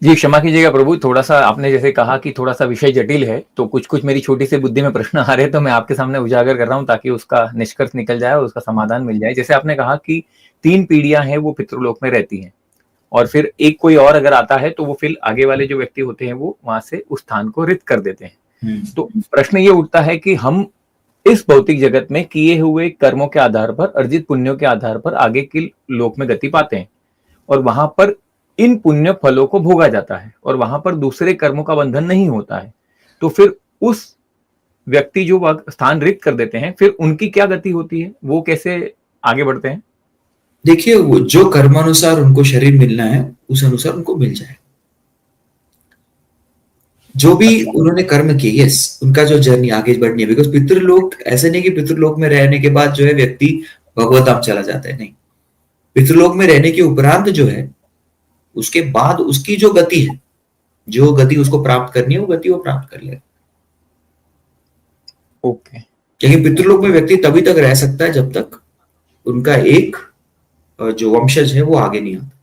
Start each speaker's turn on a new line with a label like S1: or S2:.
S1: जी, क्षमा कीजिएगा प्रभु, थोड़ा-सा आपने जैसे कहा कि थोड़ा-सा विषय जटिल है, तो कुछ-कुछ मेरी छोटी-सी बुद्धि में प्रश्न आ रहे हैं, तो मैं आपके सामने उजागर कर रहा हूँ ताकि उसका निष्कर्ष निकल जाए और उसका समाधान मिल जाए। जैसे आपने कहा कि 3 पीढ़ियाँ हैं, वो पितृलोक में रहती हैं और फिर एक कोई और अगर आता है, तो वो फिर आगे वाले जो व्यक्ति होते हैं, वो वहाँ से उस स्थान को रिक्त कर देते हैं। तो प्रश्न ये उठता है कि हम इस भौतिक जगत में किए हुए कर्मों के आधार पर, अर्जित पुण्यों के आधार पर आगे के लोक में गति पाते हैं और वहां पर इन पुण्य फलों को भोगा जाता है और वहां पर दूसरे कर्मों का बंधन नहीं होता है। तो फिर उस व्यक्ति जो स्थान रिक्त कर देते हैं, फिर उनकी क्या गति होती है, वो कैसे आगे बढ़ते हैं?
S2: देखिए, वो जो कर्मानुसार उनको शरीर मिलना है उस अनुसार उनको मिल जाए। जो भी
S1: अच्छा।
S2: उन्होंने कर्म किए, यस, उनका जो जर्नी आगे बढ़नी है। बिकॉज पितृलोक ऐसे नहीं कि पितृलोक में रहने के बाद जो है व्यक्ति भगवत धाम चला जाता है, नहीं। पितृलोक में रहने के उपरांत जो है, उसके बाद उसकी जो गति है, जो गति उसको प्राप्त करनी है, वो गति वो प्राप्त कर लेगा।
S1: ओके।
S2: लेकिन पितृलोक में व्यक्ति तभी तक रह सकता है जब तक उनका एक जो वंशज है वो आगे नहीं आता।